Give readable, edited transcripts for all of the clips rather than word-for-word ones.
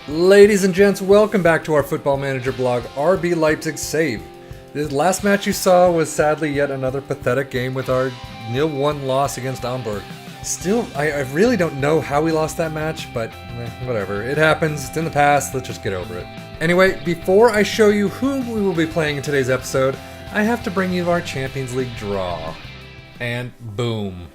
Ladies and gents, welcome back to our Football Manager blog, RB Leipzig Save. The last match you saw was sadly yet another pathetic game with our 0-1 loss against Hamburg. Still, I really don't know how we lost that match, but whatever. It happens, it's in the past, let's just get over it. Anyway, before I show you who we will be playing in today's episode, I have to bring you our Champions League draw. And boom.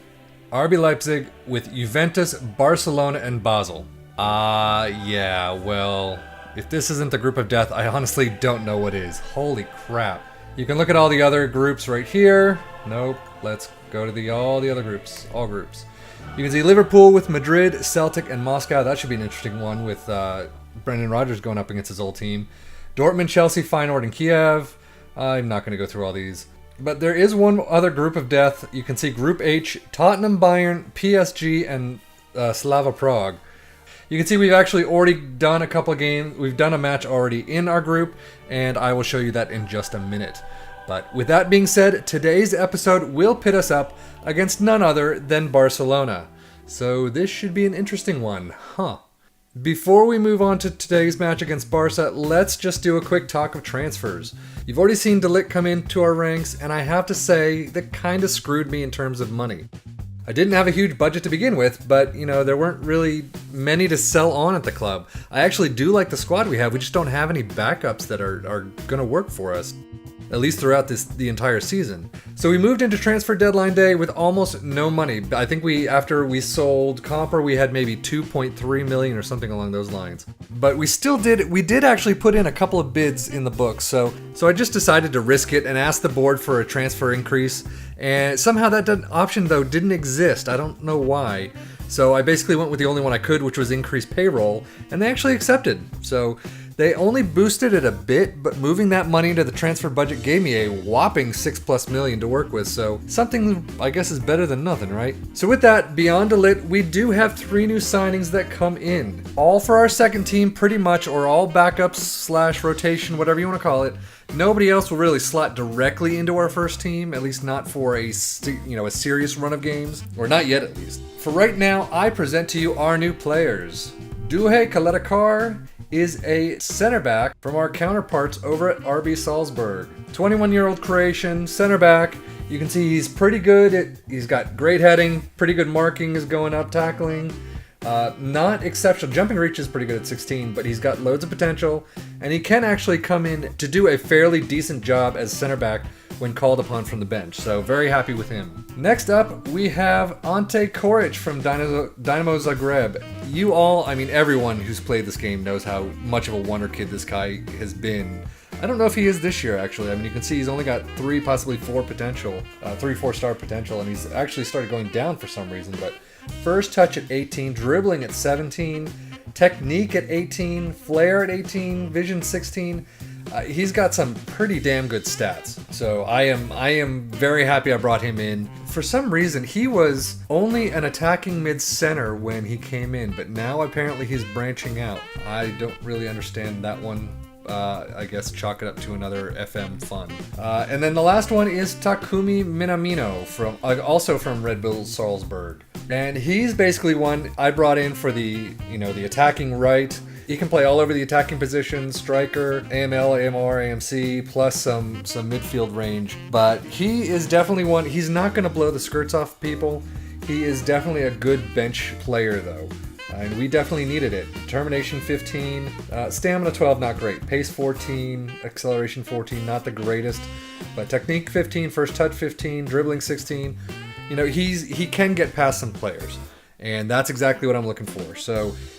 RB Leipzig with Juventus, Barcelona, and Basel. Yeah, well, if this isn't the group of death, I honestly don't know what is. Holy crap. You can look at all the other groups right here. Nope, let's go to all the other groups, all groups. You can see Liverpool with Madrid, Celtic, and Moscow. That should be an interesting one with Brendan Rodgers going up against his old team. Dortmund, Chelsea, Feyenoord, and Kiev. I'm not going to go through all these. But there is one other group of death. You can see Group H, Tottenham, Bayern, PSG, and Slava Prague. You can see we've actually already done a couple of games. We've done a match already in our group, and I will show you that in just a minute. But with that being said, today's episode will pit us up against none other than Barcelona. So this should be an interesting one, huh? Before we move on to today's match against Barca, let's just do a quick talk of transfers. You've already seen De Ligt come into our ranks, and I have to say, that kind of screwed me in terms of money. I didn't have a huge budget to begin with, but, there weren't really many to sell on at the club. I actually do like the squad we have, we just don't have any backups that are going to work for us, at least throughout the entire season. So we moved into transfer deadline day with almost no money. I think after we sold Comper, we had maybe 2.3 million or something along those lines. But we did actually put in a couple of bids in the books, so I just decided to risk it and ask the board for a transfer increase. And somehow that option, though, didn't exist. I don't know why. So I basically went with the only one I could, which was increase payroll, and they actually accepted. So they only boosted it a bit, but moving that money into the transfer budget gave me a whopping $6+ million to work with, so something I guess is better than nothing, right? So with that, beyond De Ligt, we do have 3 new signings that come in. All for our second team, pretty much, or all backups / rotation, whatever you want to call it. Nobody else will really slot directly into our first team, at least not for a serious run of games, or not yet at least. For right now, I present to you our new players. Duhe Kaletakar is a center back from our counterparts over at RB Salzburg. 21-year-old Croatian center back. You can see he's pretty good. He's got great heading, pretty good marking is going up, tackling. Not exceptional. Jumping reach is pretty good at 16, but he's got loads of potential, and he can actually come in to do a fairly decent job as center back when called upon from the bench, so very happy with him. Next up, we have Ante Koric from Dynamo Zagreb. Everyone who's played this game knows how much of a wonder kid this guy has been. I don't know if he is this year, actually. You can see he's only got 3, possibly 4 potential, 3-4-star potential, and he's actually started going down for some reason, but first touch at 18, dribbling at 17, technique at 18, flair at 18, vision 16. He's got some pretty damn good stats. So I am very happy I brought him in. For some reason, he was only an attacking mid-center when he came in, but now apparently he's branching out. I don't really understand that one. I guess chalk it up to another FM fun. And then the last one is Takumi Minamino, also from Red Bull Salzburg. And he's basically one I brought in for the attacking right. He can play all over the attacking positions, striker, AML, AMR, AMC, plus some midfield range. But he is definitely one, he's not going to blow the skirts off people. He is definitely a good bench player, though. And we definitely needed it. Determination 15, stamina 12, not great. Pace 14, acceleration 14, not the greatest. But technique 15, first touch 15, dribbling 16. He can get past some players. And that's exactly what I'm looking for.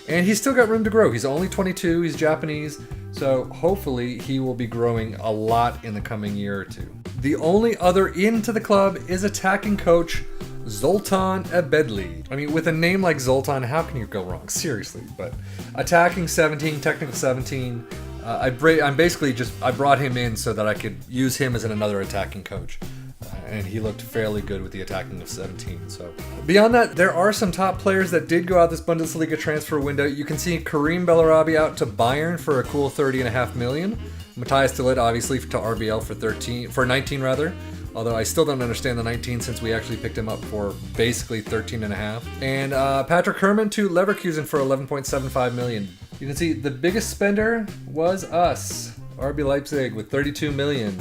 And he's still got room to grow. He's only 22, he's Japanese, so hopefully he will be growing a lot in the coming year or two. The only other into the club is attacking coach Zoltan Ebedli. With a name like Zoltan, how can you go wrong? Seriously. But attacking 17, technical 17. I brought him in so that I could use him as another attacking coach. And he looked fairly good with the attacking of 17. So beyond that, there are some top players that did go out this Bundesliga transfer window. You can see Karim Bellarabi out to Bayern for a cool $30.5 million. Matthias de Ligt obviously to RBL for 19 rather. Although I still don't understand the 19 since we actually picked him up for basically 13.5. And Patrick Herrmann to Leverkusen for 11.75 million. You can see the biggest spender was us, RB Leipzig, with 32 million.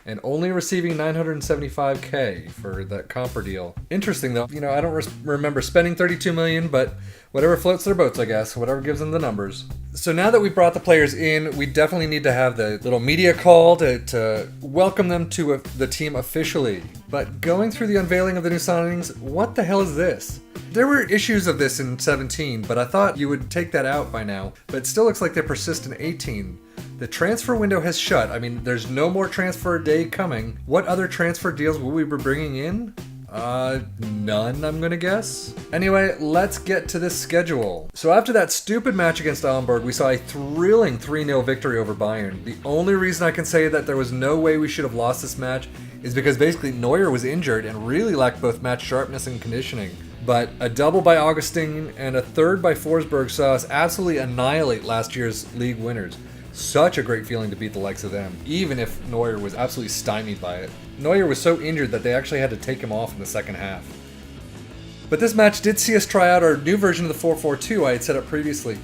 And only receiving 975k for that Comper deal. Interesting though, I don't remember spending 32 million, but whatever floats their boats, I guess. Whatever gives them the numbers. So now that we've brought the players in, we definitely need to have the little media call to welcome them to the team officially. But going through the unveiling of the new signings, what the hell is this? There were issues of this in 17, but I thought you would take that out by now. But it still looks like they persist in 18. The transfer window has shut. I mean, there's no more transfer day coming. What other transfer deals will we be bringing in? None, I'm gonna guess. Anyway, let's get to this schedule. So after that stupid match against Hamburg, we saw a thrilling 3-0 victory over Bayern. The only reason I can say that there was no way we should have lost this match is because basically Neuer was injured and really lacked both match sharpness and conditioning. But a double by Augustin and a third by Forsberg saw us absolutely annihilate last year's league winners. Such a great feeling to beat the likes of them, even if Neuer was absolutely stymied by it. Neuer was so injured that they actually had to take him off in the second half. But this match did see us try out our new version of the 4-4-2 I had set up previously.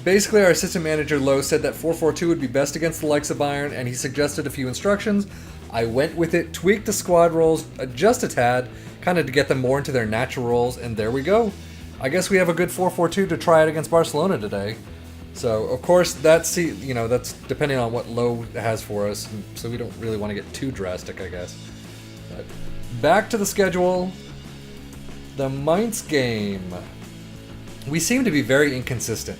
Basically, our assistant manager Lowe said that 4-4-2 would be best against the likes of Bayern, and he suggested a few instructions. I went with it, tweaked the squad roles just a tad, kind of to get them more into their natural roles, and there we go. I guess we have a good 4-4-2 to try it against Barcelona today. So, of course, that's depending on what Lowe has for us, so we don't really want to get too drastic, I guess. But back to the schedule. The Mainz game. We seem to be very inconsistent,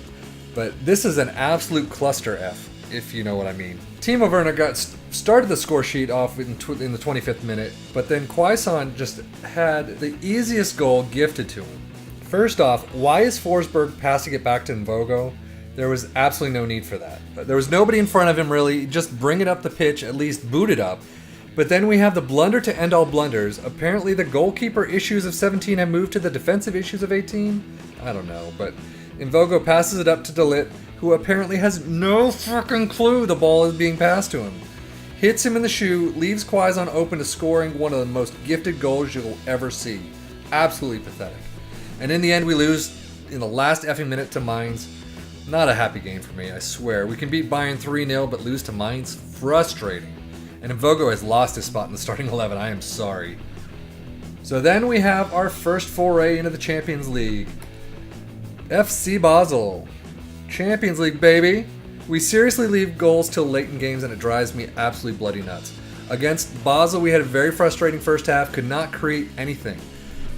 but this is an absolute cluster F, if you know what I mean. Timo Werner started the score sheet off in the 25th minute, but then Quaison just had the easiest goal gifted to him. First off, why is Forsberg passing it back to Nvogo? There was absolutely no need for that. There was nobody in front of him really, just bring it up the pitch, at least boot it up. But then we have the blunder to end all blunders. Apparently the goalkeeper issues of 17 have moved to the defensive issues of 18? I don't know, but Nvogo passes it up to de Ligt, who apparently has no fucking clue the ball is being passed to him. Hits him in the shoe, leaves Quaison open to scoring one of the most gifted goals you'll ever see. Absolutely pathetic. And in the end we lose in the last effing minute to Mainz. Not a happy game for me, I swear. We can beat Bayern 3-0, but lose to Mainz? Frustrating. And Nvogo has lost his spot in the starting 11, I am sorry. So then we have our first foray into the Champions League. FC Basel. Champions League, baby! We seriously leave goals till late in games and it drives me absolutely bloody nuts. Against Basel, we had a very frustrating first half, could not create anything.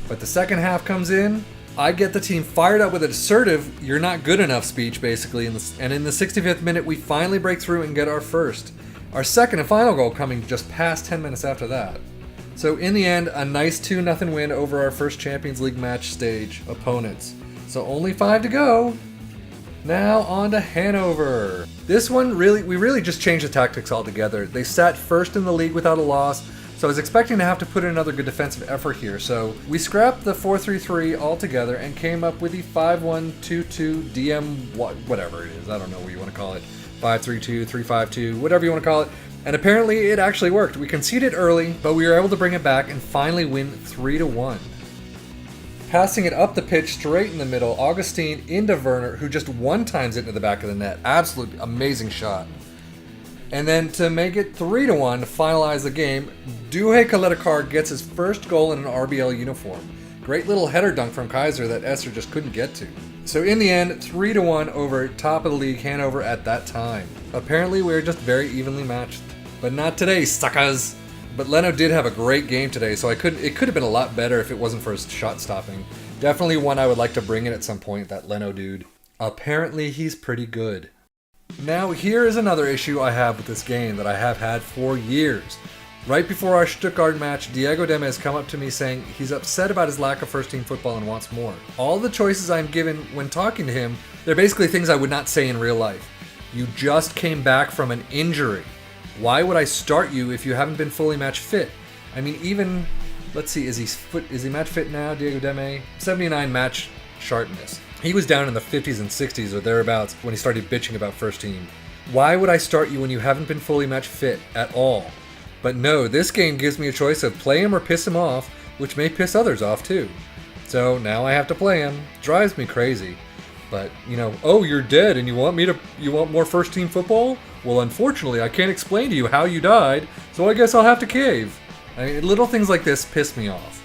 But the second half comes in, I get the team fired up with an assertive, you're not good enough speech, basically. And in the 65th minute, we finally break through and get our first. Our second and final goal coming just past 10 minutes after that. So in the end, a nice 2-0 win over our first Champions League match stage opponents. So only 5 to go. Now on to Hanover. This one, we really just changed the tactics altogether. They sat first in the league without a loss. So I was expecting to have to put in another good defensive effort here. So we scrapped the 4-3-3 altogether and came up with the 5-1-2-2 DM whatever it is. I don't know what you want to call it. 5-3-2, 3-5-2, whatever you want to call it. And apparently it actually worked. We conceded early, but we were able to bring it back and finally win 3-1. Passing it up the pitch straight in the middle, Augustin into Werner, who just one-times it into the back of the net. Absolutely amazing shot. And then to make it 3-1 to finalize the game, Duhe Kaletakar gets his first goal in an RBL uniform. Great little header dunk from Kaiser that Esser just couldn't get to. So in the end, 3-1 over top of the league Hanover at that time. Apparently we were just very evenly matched. But not today, suckers! But Leno did have a great game today, so it could have been a lot better if it wasn't for his shot stopping. Definitely one I would like to bring in at some point, that Leno dude. Apparently he's pretty good. Now here is another issue I have with this game that I have had for years. Right before our Stuttgart match, Diego Demme has come up to me saying he's upset about his lack of first-team football and wants more. All the choices I'm given when talking to him, they're basically things I would not say in real life. You just came back from an injury. Why would I start you if you haven't been fully match fit? I mean, even, let's see, is he match fit now, Diego Demme? 79 match sharpness. He was down in the 50s and 60s or thereabouts when he started bitching about first team. Why would I start you when you haven't been fully match fit at all? But no, this game gives me a choice of play him or piss him off, which may piss others off too. So now I have to play him. Drives me crazy. But, you know, oh, you're dead and you want more first team football? Well, unfortunately, I can't explain to you how you died, so I guess I'll have to cave. I mean, little things like this piss me off.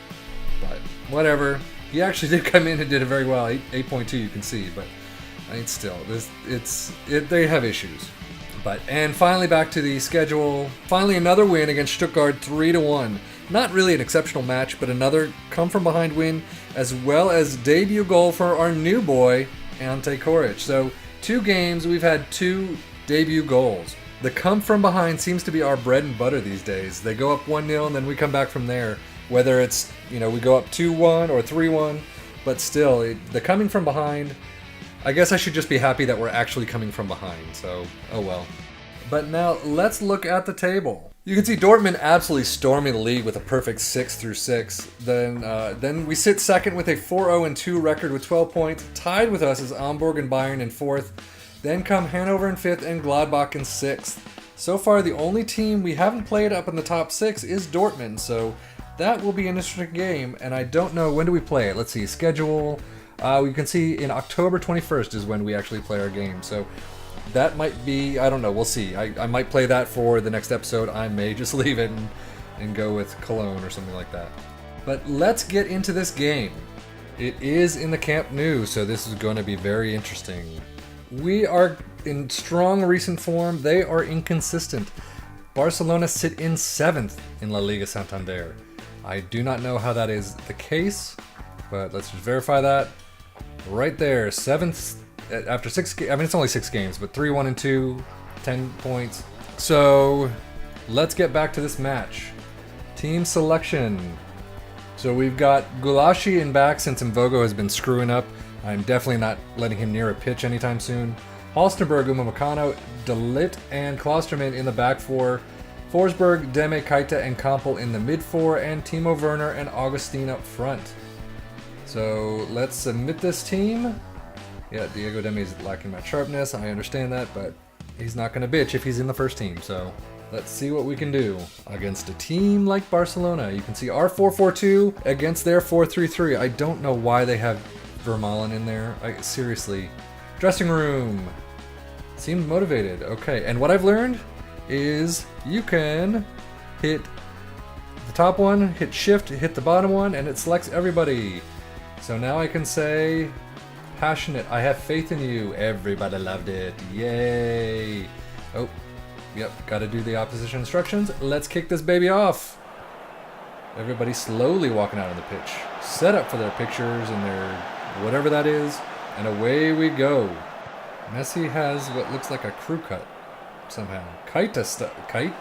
But whatever. He actually did come in and did it very well. 8.2 you can see, but I mean, still, they have issues. And finally back to the schedule. Finally another win against Stuttgart 3-1. Not really an exceptional match, but another come from behind win, as well as debut goal for our new boy, Ante Koric. So 2 games, we've had 2 debut goals. The come from behind seems to be our bread and butter these days. They go up 1-0 and then we come back from there. Whether it's, you know, we go up 2-1 or 3-1, but still, the coming from behind, I guess I should just be happy that we're actually coming from behind, so oh well. But now let's look at the table. You can see Dortmund absolutely storming the league with a perfect 6-6. Then we sit second with a 4-0-2 record with 12 points. Tied with us is Hamburg and Bayern in 4th. Then come Hanover in 5th and Gladbach in 6th. So far, the only team we haven't played up in the top 6 is Dortmund, so that will be an interesting game, and I don't know, when do we play it? Let's see, schedule. We can see in October 21st is when we actually play our game, so that might be, I don't know, we'll see. I might play that for the next episode. I may just leave it and go with Cologne or something like that. But let's get into this game. It is in the Camp Nou, so this is going to be very interesting. We are in strong recent form. They are inconsistent. Barcelona sit in 7th in La Liga Santander. I do not know how that is the case, but let's just verify that. Right there, 7th after 6 games. I mean, it's only 6 games, but 3-1-2, 10 points. So let's get back to this match. Team selection. So we've got Gulashi in back since Mvogo has been screwing up. I'm definitely not letting him near a pitch anytime soon. Halstenberg, Upamecano, De Ligt, and Klosterman in the back 4. Forsberg, Deme, Keita, and Kampel in the mid 4, and Timo Werner and Augustine up front. So let's submit this team. Yeah, Diego Deme is lacking match sharpness. I understand that, but he's not going to bitch if he's in the first team. So let's see what we can do against a team like Barcelona. You can see our 4-4-2 against their 4-3-3. I don't know why they have Vermaelen in there. Seriously. Dressing room. Seemed motivated. Okay, and what I've learned is you can hit the top one, hit shift, hit the bottom one, and it selects everybody. So now I can say, passionate, I have faith in you. Everybody loved it. Yay. Oh, yep, gotta do the opposition instructions. Let's kick this baby off. Everybody slowly walking out on the pitch. Set up for their pictures and their whatever that is, and away we go. Messi has what looks like a crew cut somehow. Keita I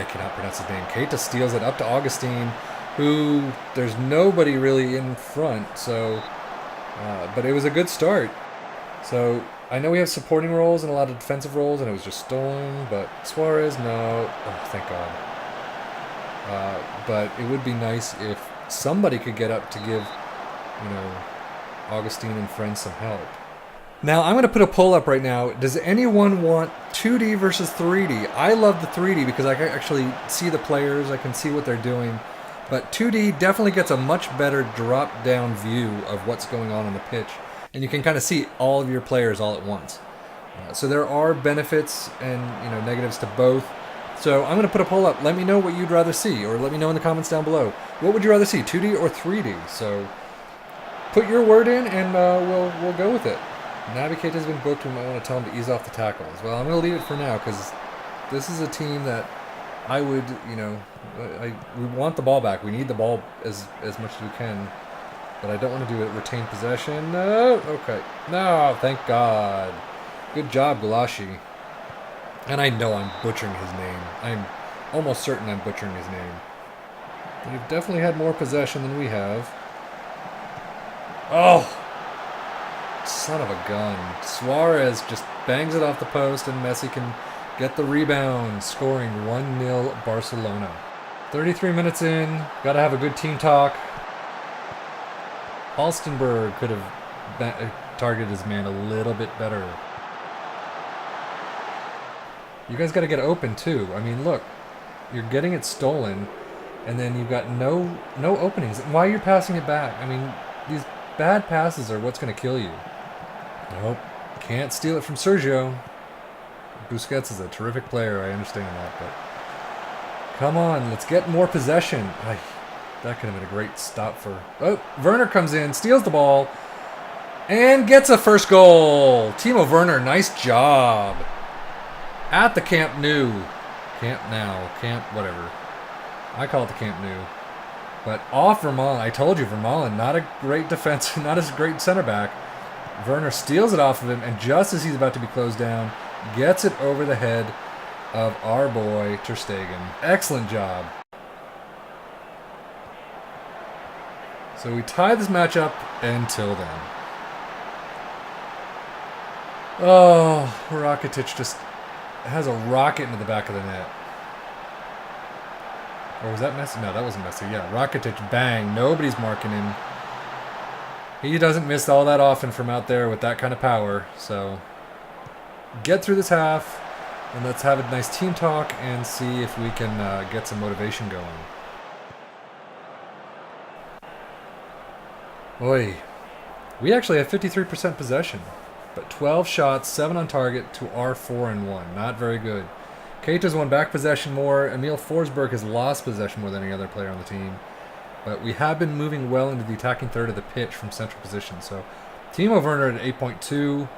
cannot pronounce his name. Keita steals it up to Augustine, who there's nobody really in front, so but it was a good start. So I know we have supporting roles and a lot of defensive roles, and it was just stolen, but Suarez, no. Oh, thank God. But it would be nice if somebody could get up to give, you know, Augustine and friends some help. Now, I'm going to put a poll up right now. Does anyone want 2D versus 3D? I love the 3D because I can actually see the players, I can see what they're doing. But 2D definitely gets a much better drop-down view of what's going on the pitch. And you can kind of see all of your players all at once. So there are benefits and, you know, negatives to both. So I'm going to put a poll up. Let me know what you'd rather see, or let me know in the comments down below. What would you rather see, 2D or 3D? So put your word in and we'll go with it. Navigate has been booked. We might want to tell him to ease off the tackles. Well, I'm going to leave it for now because this is a team that I would, you know, we want the ball back. We need the ball as much as we can. But I don't want to do it. Retain possession. No. Okay. No. Thank God. Good job, Gulashi. And I know I'm butchering his name. I'm almost certain I'm butchering his name. They've definitely had more possession than we have. Oh! Son of a gun. Suarez just bangs it off the post and Messi can get the rebound, scoring 1-0 Barcelona. 33 minutes in. Got to have a good team talk. Halstenberg could have targeted his man a little bit better. You guys got to get open too. I mean, look, you're getting it stolen, and then you've got no openings. Why are you passing it back? I mean, these bad passes are what's going to kill you. Nope, can't steal it from Sergio. Busquets is a terrific player. I understand that, but come on, let's get more possession. That could have been a great stop for... Oh, Werner comes in, steals the ball, and gets a first goal. Timo Werner, nice job. At the Camp Nou. Camp whatever. I call it the Camp Nou. But off Vermaelen. I told you, Vermaelen, not a great defense, not as great center back. Werner steals it off of him, and just as he's about to be closed down, gets it over the head of our boy Ter Stegen. Excellent job. So we tie this match up until then. Oh, Rakitic just has a rocket into the back of the net. Or was that Messi? No, that wasn't Messi. Yeah, Rakitic, bang. Nobody's marking him. He doesn't miss all that often from out there with that kind of power. So get through this half, and let's have a nice team talk and see if we can get some motivation going. Oi. We actually have 53% possession, but 12 shots, 7 on target to our 4 and 1. Not very good. Keita's won back possession more. Emil Forsberg has lost possession more than any other player on the team. But we have been moving well into the attacking third of the pitch from central position. So Timo Werner at 8.2.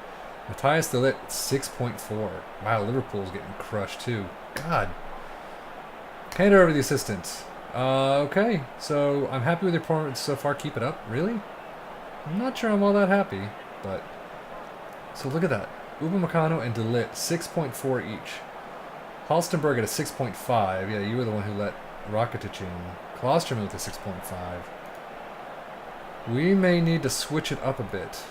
Matthias de Ligt 6.4. Wow, Liverpool's getting crushed too. God. Hand it over to the assistant. Okay, so I'm happy with your performance so far. Keep it up. Really? I'm not sure I'm all that happy, but... So look at that. Upamecano and de Ligt, 6.4 each. Halstenberg at a 6.5. Yeah, you were the one who let Rakitic in. Klosterman with a 6.5. We may need to switch it up a bit.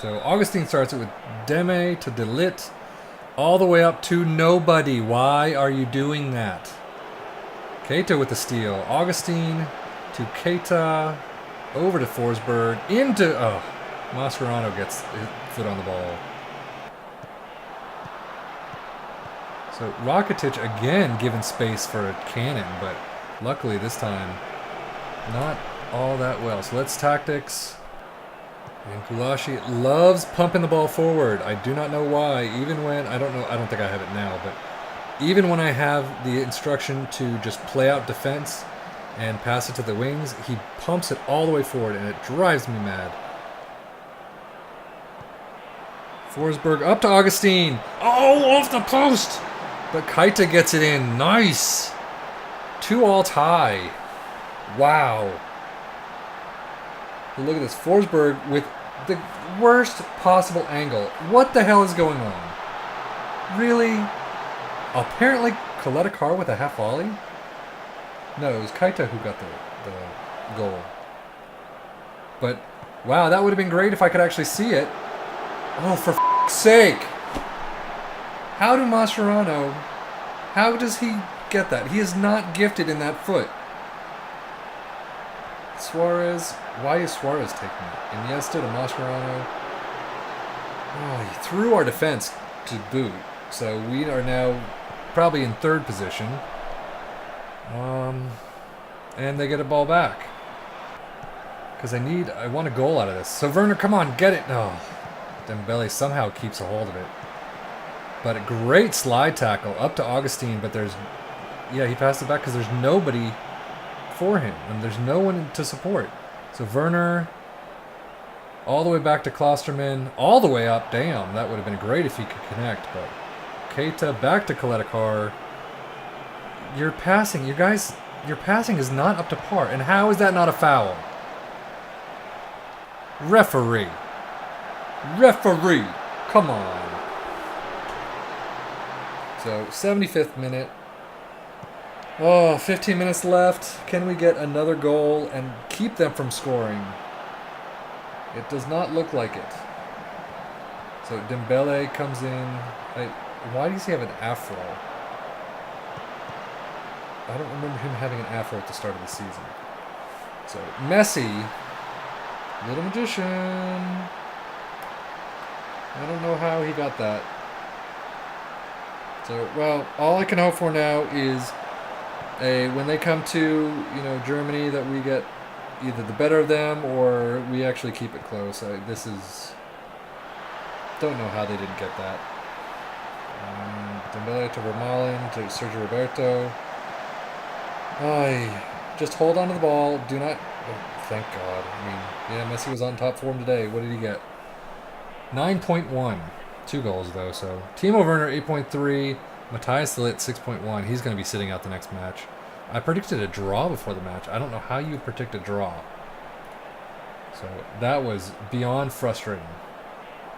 So Augustine starts it with Deme to de Ligt, all the way up to nobody. Why are you doing that? Keita with the steal. Augustine to Keita, over to Forsberg, into... Oh, Mascherano gets his foot on the ball. So Rakitic again given space for a cannon, but luckily this time not all that well. So let's tactics. And Kulashi loves pumping the ball forward. I do not know why. Even when, I don't think I have it now, but even when I have the instruction to just play out defense and pass it to the wings, he pumps it all the way forward, and it drives me mad. Forsberg up to Augustine. Oh, off the post! But Keita gets it in. Nice! 2-all tie. Wow. But look at this. Forsberg with the worst possible angle. What the hell is going on? Really? Apparently, Coletta Carr with a half volley? No, it was Keita who got the goal. But, wow, that would have been great if I could actually see it. Oh, for f***'s sake! How do Mascherano... How does he get that? He is not gifted in that foot. Suarez... Why is Suarez taking it? Iniesta to Mascherano. Oh, he threw our defense to boot. So we are now probably in third position. And they get a ball back. Because I want a goal out of this. So Werner, come on, get it. Oh, Dembele somehow keeps a hold of it. But a great slide tackle up to Augustine, but there's... Yeah, he passed it back because there's nobody for him. And there's no one to support. So Werner, all the way back to Klosterman, all the way up. Damn, that would have been great if he could connect. But Keita back to Coletta Carr. Your passing, you guys, your passing is not up to par. And how is that not a foul? Referee. Referee. Come on. So, 75th minute. Oh, 15 minutes left. Can we get another goal and keep them from scoring? It does not look like it. So, Dembele comes in. Why does he have an afro? I don't remember him having an afro at the start of the season. So, Messi. Little magician. I don't know how he got that. So, well, all I can hope for now is when they come to, Germany, that we get either the better of them or we actually keep it close. This is... Don't know how they didn't get that. Dembele to Vermaelen to Sergio Roberto. Just hold on to the ball. Do not... Oh, thank God. I mean, yeah, Messi was on top form today. What did he get? 9.1. 2 goals, though, so... Timo Werner, 8.3. Matthias de Ligt, 6.1. He's going to be sitting out the next match. I predicted a draw before the match. I don't know how you predict a draw. So, that was beyond frustrating.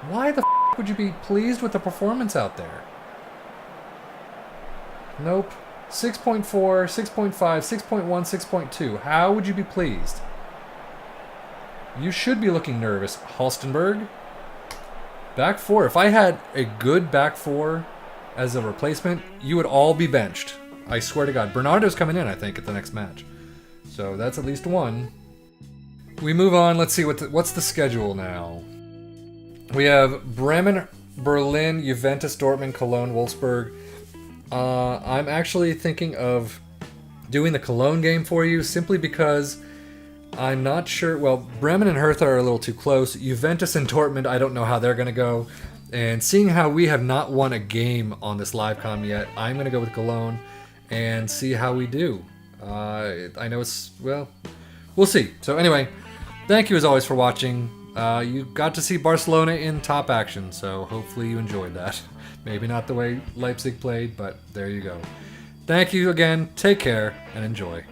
Why the f*** would you be pleased with the performance out there? Nope. 6.4, 6.5, 6.1, 6.2. How would you be pleased? You should be looking nervous. Halstenberg. Back four. If I had a good back four as a replacement, you would all be benched. I swear to God. Bernardo's coming in, I think, at the next match. So that's at least one. We move on. Let's see what's the schedule now. We have Bremen, Berlin, Juventus, Dortmund, Cologne, Wolfsburg. I'm actually thinking of doing the Cologne game for you simply because I'm not sure. Well, Bremen and Hertha are a little too close. Juventus and Dortmund, I don't know how they're going to go. And seeing how we have not won a game on this live com yet, I'm going to go with Cologne and see how we do. I know it's, well, we'll see. So anyway, thank you as always for watching. You got to see Barcelona in top action, so hopefully you enjoyed that. Maybe not the way Leipzig played, but there you go. Thank you again, take care, and enjoy.